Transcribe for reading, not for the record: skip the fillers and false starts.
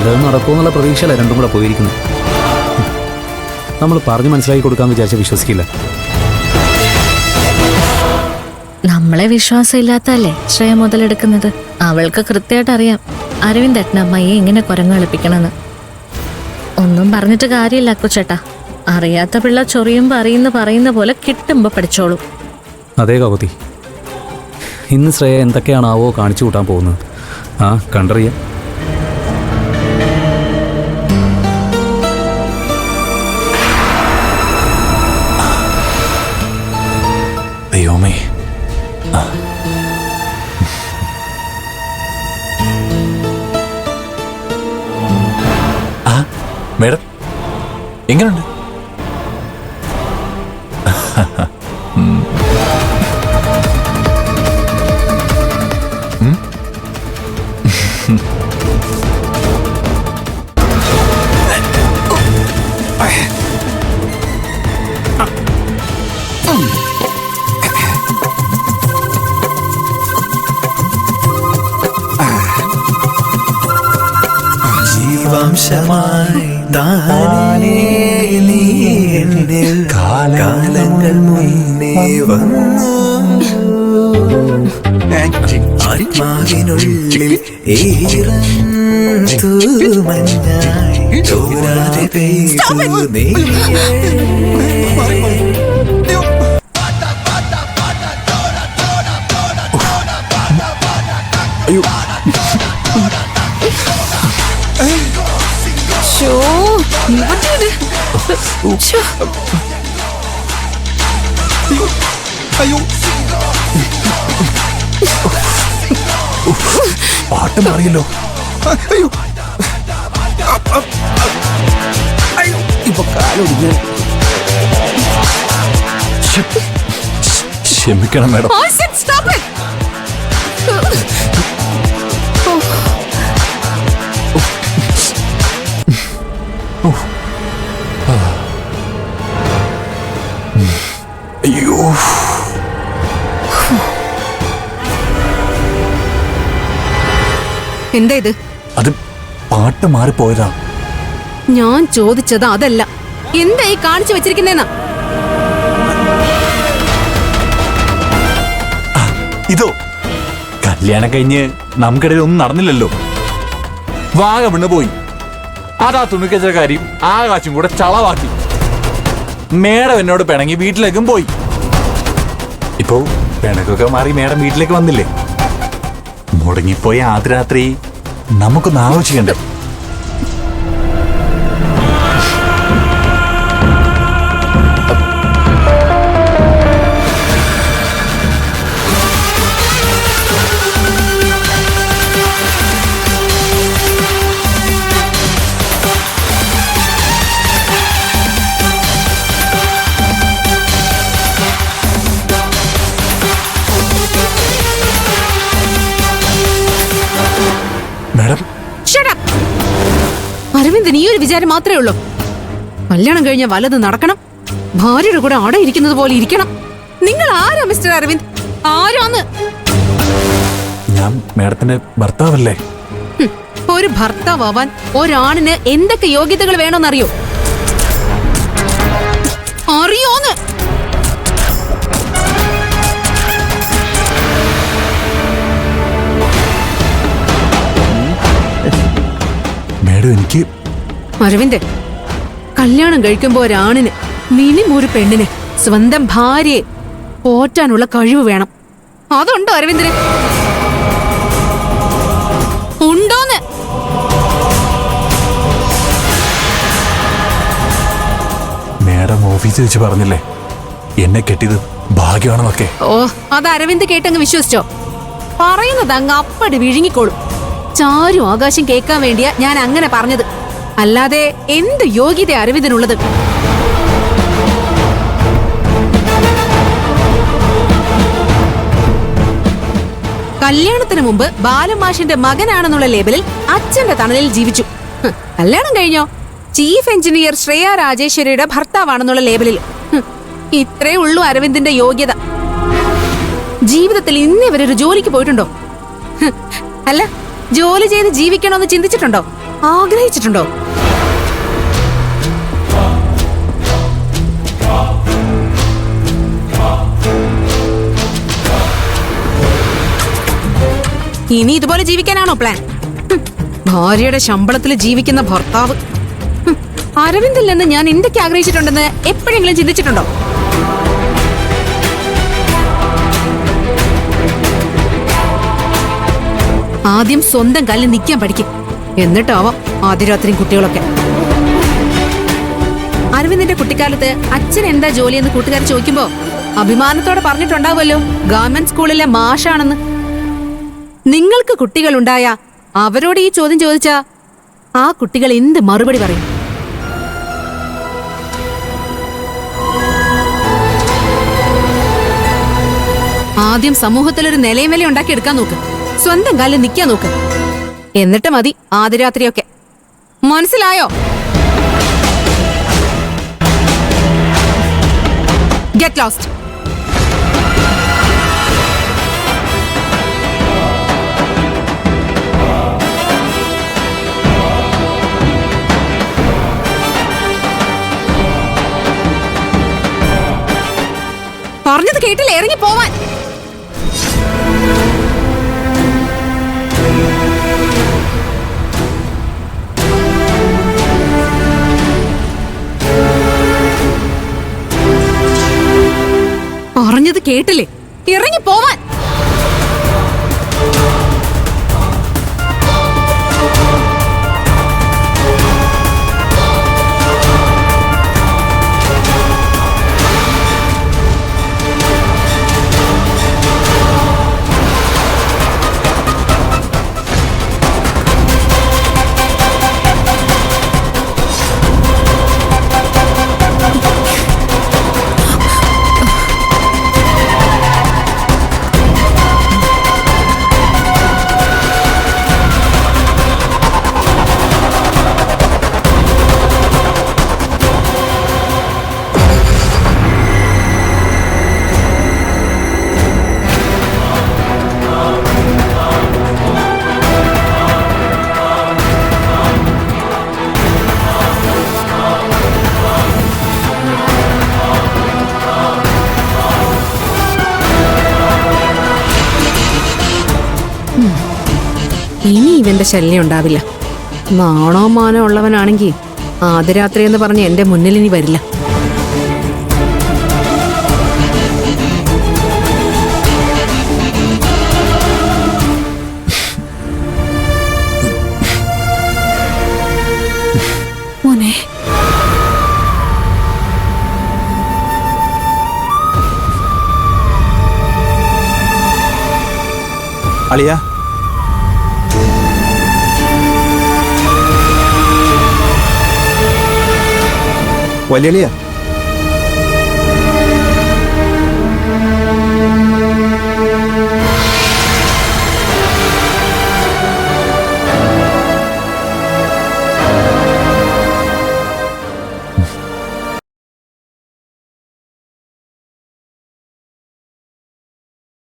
വല്ലതും നടക്കുമെന്നുള്ള പ്രതീക്ഷയല്ല രണ്ടും കൂടെ പോയിരിക്കുന്നത്. നമ്മൾ പറഞ്ഞ് മനസ്സിലാക്കി കൊടുക്കാമെന്ന് വിചാരിച്ച വിശ്വസിക്കില്ല. നമ്മളെ വിശ്വാസമില്ലാത്തല്ലേ ശ്രേയ മുതലെടുക്കുന്നത്. അവൾക്ക് കൃത്യമായിട്ട് അറിയാം അരവിന്ദ് ഏട്ടനമ്മയെ എങ്ങനെ കുരങ്ങ് കളിപ്പിക്കണമെന്ന്. ഒന്നും പറഞ്ഞിട്ട് കാര്യമില്ല അക്കുച്ചേട്ടാ. അറിയാത്ത പിള്ള ചൊറിയുമ്പോ പറയുന്ന പോലെ കിട്ടുമ്പോ പഠിച്ചോളൂ. അതേ കൗതി, ഇന്ന് ശ്രേയ എന്തൊക്കെയാണാവോ കാണിച്ചു കൂട്ടാൻ പോകുന്നത്. കണ്ടറിയാം. ദൈവമേ, മേഡം എങ്ങനെയുണ്ട്? ജീവാംശമായി താനേ നീ എന്നിൽ കാലങ്ങൾ മുന്നേ വന്നു. ആത്മാവിനുള്ളിൽ ഈറൻ തൂമഞ്ഞായി തോരാതെ പെയ്തു നീ. പാട്ട് മാറിയല്ലോ. ഇപ്പൊ കാലൊടിഞ്ഞു. ക്ഷമിക്കണം മേഡം. അയ്യോ, എന്താ ഇത്? അത് പാട്ട് മാറിപ്പോയതാ. ഞാൻ ചോദിച്ചത് അതല്ല, എന്തായി കാണിച്ചു വെച്ചിരിക്കുന്നേന്നാ. ഇതോ കല്യാണം കഴിഞ്ഞ് നമുക്കിടയിൽ ഒന്നും നടന്നില്ലല്ലോ. വാഗ വീണ് പോയി. അതാ തുണിക്കച്ച കാര്യം ആകാശം കൂടെ ചളവാക്കി. മേഡം എന്നോട് പിണങ്ങി വീട്ടിലേക്കും പോയി. ഇപ്പോ പിണക്കൊക്കെ മാറി മേഡം വീട്ടിലേക്ക് വന്നില്ലേ. മുടങ്ങിപ്പോയ ആദ്യ രാത്രി നമുക്കൊന്ന് ആലോചിക്കണ്ടേ? അരവിന്ദ്, നീ ഒരു വിചാരം മാത്രമേ ഉള്ളൂ. കല്യാണം കഴിഞ്ഞ വലത് നടക്കണം, ഭാര്യയുടെ കൂടെ അട ഇരിക്കുന്നത് പോലെ ഇരിക്കണം. നിങ്ങൾ ആരാ മിസ്റ്റർ അരവിന്ദ്? ആരാന്ന്? ഞാൻ മേഡത്തിന്റെ ഭർത്താവല്ലേ. ഒരു ഭർത്താവാൻ ഒരാണിന് എന്തൊക്കെ യോഗ്യതകൾ വേണമെന്നറിയോ? അറിയോന്ന്? മേഡം, എനിക്ക് അരവിന്ദ്, കല്യാണം കഴിക്കുമ്പോ ഒരാണിന്, മിനിമം ഒരു പെണ്ണിന് സ്വന്തം ഭാര്യയെ പോറ്റാനുള്ള കഴിവ് വേണം. അതുണ്ടോ അരവിന്ദന്? ഉണ്ടോന്ന്? മേഡം ഓഫീസിൽ വെച്ച് പറഞ്ഞില്ലേ എന്നെ കെട്ടിയത് ഭാഗ്യമാണെന്നൊക്കെ. ഓ, അത് അരവിന്ദ് കേട്ടങ്ങ് വിശ്വസിച്ചോ? പറയുന്നത് അങ്ങ് അപ്പടി വിഴുങ്ങിക്കോളും. ചാരും ആകാശം കേൾക്കാൻ വേണ്ടിയാ ഞാൻ അങ്ങനെ പറഞ്ഞത്. അല്ലാതെ എന്ത് യോഗ്യത അരവിന്ദനുള്ളത്? കല്യാണത്തിന് മുമ്പ് ബാലമാഷിന്റെ മകനാണെന്നുള്ള ലേബലിൽ അച്ഛന്റെ തണലിൽ ജീവിച്ചു. കല്യാണം കഴിഞ്ഞോ ചീഫ് എഞ്ചിനീയർ ശ്രേയ രാജേശ്വരിയുടെ ഭർത്താവാണെന്നുള്ള ലേബലിൽ. ഇത്രേ ഉള്ളൂ അരവിന്ദിന്റെ യോഗ്യത. ജീവിതത്തിൽ ഇന്നേ വരെ ഒരു ജോലിക്ക് പോയിട്ടുണ്ടോ? അല്ല, ജോലി ചെയ്ത് ജീവിക്കണമെന്ന് ചിന്തിച്ചിട്ടുണ്ടോ? ആഗ്രഹിച്ചിട്ടുണ്ടോ? ഇനി ഇതുപോലെ ജീവിക്കാനാണോ പ്ലാൻ? ഭാര്യയുടെ ശമ്പളത്തിൽ ജീവിക്കുന്ന ഭർത്താവ്. അരവിന്ദിൽ നിന്ന് ഞാൻ എന്തൊക്കെ ആഗ്രഹിച്ചിട്ടുണ്ടെന്ന് എപ്പോഴെങ്കിലും ചിന്തിച്ചിട്ടുണ്ടോ? ആദ്യം സ്വന്തം കാലിൽ നിൽക്കാൻ പഠിക്കും, എന്നിട്ടാവാം ആദ്യരാത്രിയും കുട്ടികളൊക്കെ. അരവിന്ദിന്റെ കുട്ടിക്കാലത്ത് അച്ഛൻ എന്താ ജോലിയെന്ന് കൂട്ടുകാർ ചോദിക്കുമ്പോ അഭിമാനത്തോടെ പറഞ്ഞിട്ടുണ്ടാവുമല്ലോ ഗവൺമെന്റ് സ്കൂളിലെ മാഷാണെന്ന്. നിങ്ങൾക്ക് കുട്ടികളുണ്ടായ അവരോട് ഈ ചോദ്യം ചോദിച്ചാ ആ കുട്ടികൾ എന്ത് മറുപടി പറയും? ആദ്യം സമൂഹത്തിലൊരു നിലയും വില ഉണ്ടാക്കിയെടുക്കാൻ നോക്ക്, സ്വന്തം കാലിൽ നിൽക്കാൻ നോക്ക്, എന്നിട്ട് മതി ആദ്യരാത്രിയൊക്കെ. മനസ്സിലായോ? Get lost. പറഞ്ഞത് കേട്ടില്ല, ഇറങ്ങി പോവാൻ. പറഞ്ഞത് കേട്ടില്ലേ, ഇറങ്ങി പോവാൻ. ഇനി ഇവന്റെ ശല്യം ഉണ്ടാവില്ല. നാണോ മാനോ ഉള്ളവനാണെങ്കിൽ ആദ്യരാത്രി എന്ന് പറഞ്ഞ് എന്റെ മുന്നിൽ ഇനി വരില്ല. മോനെ, അളിയ വലിയ